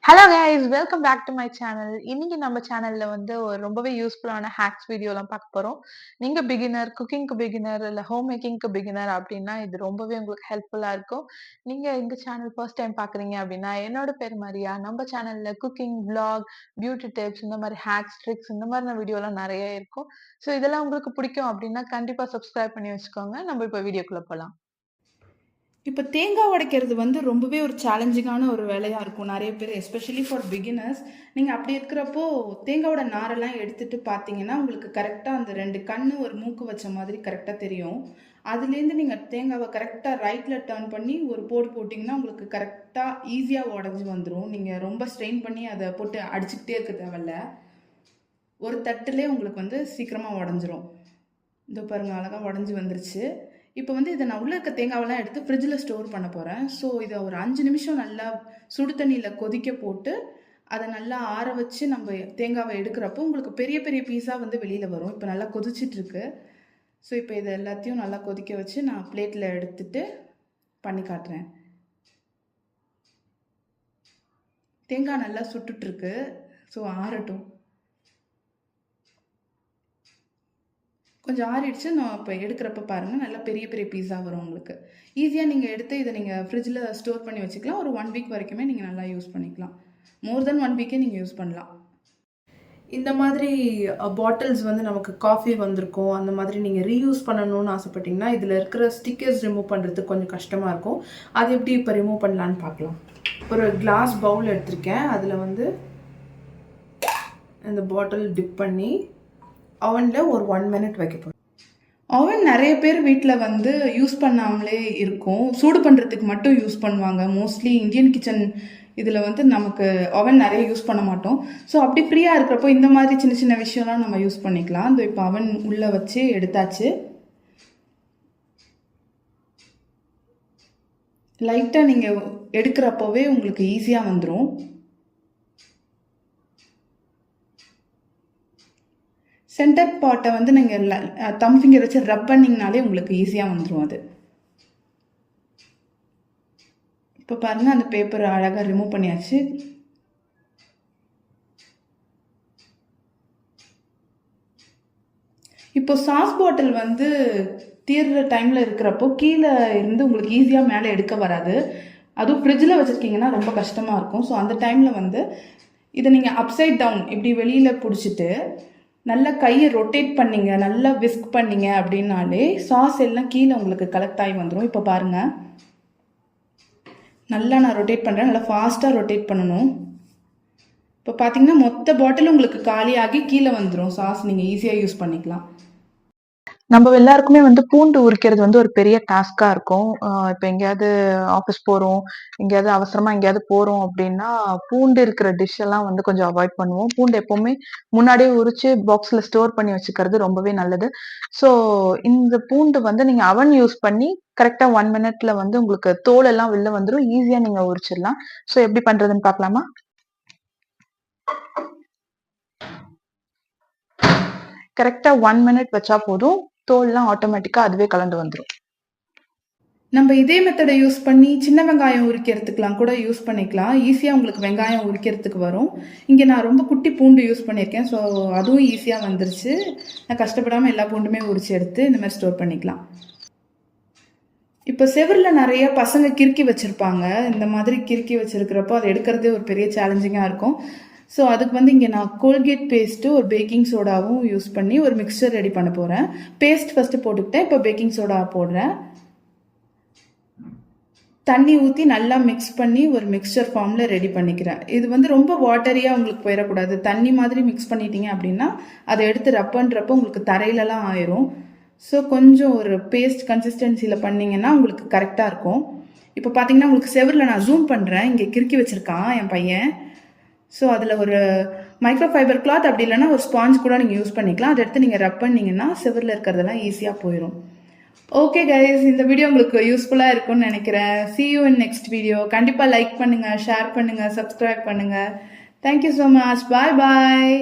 Hello guys welcome back to my channel. இன்னைக்கு நம்ம சேனல்ல வந்து ஒரு ரொம்பவே யூஸ்ஃபுல்லான ஹேக்ஸ் வீடியோலாம் பார்க்க போறோம். நீங்க பிகினர், குக்கிங்க்கு பிகினர் இல்ல ஹோம் மேக்கிங்க்கு பிகினர் அப்படின்னா இது ரொம்பவே உங்களுக்கு ஹெல்ப்ஃபுல்லா இருக்கும். நீங்க இந்த சேனல் ஃபர்ஸ்ட் டைம் பார்க்குறீங்க அப்படின்னா என்னோட பேர் மரியா. நம்ம சேனல்ல குக்கிங், விளாக், பியூட்டி டிப்ஸ் இந்த மாதிரி ஹேக்ஸ், ட்ரிக்ஸ் இந்த மாதிரியான வீடியோலாம் நிறைய இருக்கும். ஸோ இதெல்லாம் உங்களுக்கு பிடிக்கும் அப்படின்னா கண்டிப்பா சப்ஸ்கிரைப் பண்ணி வச்சுக்கோங்க. நம்ம இப்போ வீடியோக்குள்ள போலாம். இப்போ தேங்காய் உடைக்கிறது வந்து ரொம்பவே ஒரு சேலஞ்சிங்கான ஒரு வேலையாக இருக்கும் நிறைய பேர், எஸ்பெஷலி ஃபார் பிகினர்ஸ். நீங்கள் அப்படி இருக்கிறப்போ தேங்காயோட நாரெல்லாம் எடுத்துட்டு பார்த்தீங்கன்னா உங்களுக்கு கரெக்டாக அந்த 2 கண்ணு ஒரு மூக்கு வச்ச மாதிரி கரெக்டாக தெரியும். அதுலேருந்து நீங்கள் தேங்காவை கரெக்டாக ரைட்டில் டர்ன் பண்ணி ஒரு போடு போட்டிங்கன்னா உங்களுக்கு கரெக்டாக ஈஸியாக உடஞ்சி வந்துடும். நீங்கள் ரொம்ப ஸ்ட்ரெயின் பண்ணி அதை போட்டு அடிச்சுக்கிட்டே இருக்க தேவையில்ல. ஒரு தட்டுலேயே உங்களுக்கு வந்து சீக்கிரமாக உடஞ்சிரும். இதோ பாருங்கள், அழகாக உடஞ்சி வந்துருச்சு. இப்போ வந்து இதை நான் உள்ளே இருக்க தேங்காவெல்லாம் எடுத்து ஃப்ரிட்ஜில் ஸ்டோர் பண்ண போகிறேன். ஸோ இதை ஒரு 5 நிமிஷம் நல்லா சுடு தண்ணியில் கொதிக்க போட்டு அதை நல்லா ஆற வச்சு நம்ம தேங்காவை எடுக்கிறப்போ உங்களுக்கு பெரிய பெரிய பீஸாக வந்து வெளியில் வரும். இப்போ நல்லா கொதிச்சிட்ருக்கு. ஸோ இப்போ இதை எல்லாத்தையும் நல்லா கொதிக்க வச்சு நான் பிளேட்டில் எடுத்துட்டு பண்ணி காட்டுறேன். தேங்காய் நல்லா சுட்டுட்ருக்கு. ஸோ ஆறட்டும். கொஞ்சம் ஆறிடுச்சு. நான் இப்போ எடுக்கிறப்ப பாருங்கள், நல்லா பெரிய பெரிய பீஸா வரும் உங்களுக்கு. ஈஸியாக நீங்கள் எடுத்து இதை நீங்கள் ஃப்ரிட்ஜில் ஸ்டோர் பண்ணி வச்சுக்கலாம். ஒரு 1 வீக் வரைக்குமே நீங்கள் நல்லா யூஸ் பண்ணிக்கலாம். மோர் தென் 1 வீக்கே நீங்கள் யூஸ் பண்ணலாம். இந்த மாதிரி பாட்டில்ஸ் வந்து நமக்கு காஃபி வந்திருக்கும். அந்த மாதிரி நீங்கள் ரீயூஸ் பண்ணணும்னு ஆசைப்பட்டீங்கன்னா இதில் இருக்கிற ஸ்டிக்கர்ஸ் ரிமூவ் பண்ணுறதுக்கு கொஞ்சம் கஷ்டமாக இருக்கும். அது எப்படி இப்போ ரிமூவ் பண்ணலான்னு பார்க்கலாம். ஒரு கிளாஸ் பவுல் எடுத்திருக்கேன். அதில் வந்து இந்த பாட்டில் டிப் பண்ணி அவனில் ஒரு 1 மினிட் வைக்க போகிறோம். அவன் நிறைய பேர் வீட்டில் வந்து யூஸ் பண்ணாமலே இருக்கும். சூடு பண்ணுறதுக்கு மட்டும் யூஸ் பண்ணுவாங்க. மோஸ்ட்லி இந்தியன் கிச்சன் இதில் வந்து நமக்கு அவன் நிறைய யூஸ் பண்ண மாட்டோம். ஸோ அப்படி ஃப்ரீயாக இருக்கிறப்போ இந்த மாதிரி சின்ன சின்ன விஷயம்லாம் நம்ம யூஸ் பண்ணிக்கலாம். இந்த இப்போ அவன் உள்ளே வச்சு எடுத்தாச்சு. லைட்டாக நீங்கள் எடுக்கிறப்போவே உங்களுக்கு ஈஸியாக வந்துடும். சென்டர் பாட்டை வந்து நீங்கள் தம் ஃபிங்கர் வச்சு ரப் பண்ணிங்கனாலே உங்களுக்கு ஈஸியாக வந்துடும் அது. இப்போ பாருங்கள், அந்த பேப்பர் அழகாக ரிமூவ் பண்ணியாச்சு. இப்போ சாஸ் பாட்டில் வந்து தீர்ற டைமில் இருக்கிறப்போ கீழே இருந்து உங்களுக்கு ஈஸியாக மேலே எடுக்க வராது. அதுவும் ஃப்ரிட்ஜில் வச்சுருக்கீங்கன்னா ரொம்ப கஷ்டமாக இருக்கும். ஸோ அந்த டைமில் வந்து இதை நீங்கள் அப்சைட் டவுன் இப்படி வெளியில் பிடிச்சிட்டு நல்லா கையை ரொட்டேட் பண்ணிங்க, நல்லா விஸ்க் பண்ணிங்க அப்படின்னாலே சாஸ் எல்லாம் கீழே உங்களுக்கு கலெக்ட் ஆகி வந்துடும். இப்போ பாருங்கள், நல்லா நான் ரொட்டேட் பண்ணுறேன். நல்லா ஃபாஸ்ட்டாக ரொட்டேட் பண்ணணும். இப்போ பார்த்தீங்கன்னா மொத்த பாட்டில் உங்களுக்கு காலியாகி கீழே வந்துடும். சாஸ் நீங்கள் ஈஸியாக யூஸ் பண்ணிக்கலாம். நம்ம எல்லாருக்குமே வந்து பூண்டு உரிக்கிறது வந்து ஒரு பெரிய டாஸ்கா இருக்கும். இப்ப எங்கேயாவது ஆஃபீஸ் போறோம், எங்கேயாவது அவசரமா எங்கேயாவது போறோம் அப்படின்னா, பூண்டு இருக்கிற டிஷ் எல்லாம் வந்து கொஞ்சம் அவாய்ட் பண்ணுவோம். பூண்டு எப்பவுமே முன்னாடியே உரிச்சு பாக்ஸ்ல ஸ்டோர் பண்ணி வச்சுக்கிறது ரொம்பவே நல்லது. ஸோ இந்த பூண்டு வந்து நீங்க அவன் யூஸ் பண்ணி கரெக்டா 1 மினிட்ல வந்து உங்களுக்கு தோல் எல்லாம் வெளில வந்துடும். ஈஸியா நீங்க உரிச்சிடலாம். ஸோ எப்படி பண்றதுன்னு பார்க்கலாமா? கரெக்டா 1 மினிட் வச்சா போதும். தோல்லாம் ஆட்டோமேட்டிக்கா அதுவே கலந்து வந்துடும். நம்ம இதே மெத்தடை யூஸ் பண்ணி சின்ன வெங்காயம் உரிக்கிறதுக்கெலாம் கூட யூஸ் பண்ணிக்கலாம். ஈஸியாக உங்களுக்கு வெங்காயம் உரிக்கிறதுக்கு வரும். இங்கே நான் ரொம்ப குட்டி பூண்டு யூஸ் பண்ணியிருக்கேன். ஸோ அதுவும் ஈஸியாக வந்துருச்சு. நான் கஷ்டப்படாமல் எல்லா பூண்டுமே உரிச்சு எடுத்து இந்த மாதிரி ஸ்டோர் பண்ணிக்கலாம். இப்போ செவரில் நிறைய பசங்க கிறுக்கி வச்சுருப்பாங்க. இந்த மாதிரி கிறுக்கி வச்சுருக்கிறப்போ அதை எடுக்கிறதே ஒரு பெரிய சேலஞ்சிங்காக இருக்கும். ஸோ அதுக்கு வந்து இங்கே நான் கோல்கேட் பேஸ்ட்டு ஒரு பேக்கிங் சோடாவும் யூஸ் பண்ணி ஒரு மிக்சர் ரெடி பண்ண போகிறேன். பேஸ்ட் ஃபஸ்ட்டு போட்டுக்கிட்டேன். இப்போ பேக்கிங் சோடா போடுறேன். தண்ணி ஊற்றி நல்லா மிக்ஸ் பண்ணி ஒரு மிக்சர் ஃபார்மில் ரெடி பண்ணிக்கிறேன். இது வந்து ரொம்ப வாட்டரியாக உங்களுக்கு போயிடக்கூடாது. தண்ணி மாதிரி மிக்ஸ் பண்ணிட்டீங்க அப்படின்னா அதை எடுத்து ரப் பண்ணுறப்போ உங்களுக்கு தரையிலலாம் ஆயிரும். ஸோ கொஞ்சம் ஒரு பேஸ்ட் கன்சிஸ்டன்சியில் பண்ணிங்கன்னா உங்களுக்கு கரெக்டாக இருக்கும். இப்போ பார்த்தீங்கன்னா உங்களுக்கு செவரில் நான் ஜூம் பண்ணுறேன். இங்கே கிறுக்கி வச்சுருக்கான் என் பையன். ஸோ அதில் ஒரு மைக்ரோ ஃபைபர் கிளாத் அப்படி இல்லைன்னா ஒரு ஸ்பாஞ்ச் கூட நீங்கள் யூஸ் பண்ணிக்கலாம். அதை எடுத்து நீங்கள் ரப் பண்ணிங்கன்னா செவரில் இருக்கிறதெல்லாம் ஈஸியாக போயிடும். ஓகே கைஸ், இந்த வீடியோ உங்களுக்கு யூஸ்ஃபுல்லாக இருக்கும்னு நினைக்கிறேன். see you in next video. கண்டிப்பாக லைக் பண்ணுங்கள், ஷேர் பண்ணுங்கள், சப்ஸ்கிரைப் பண்ணுங்கள். Thank you so much. பாய் பாய்.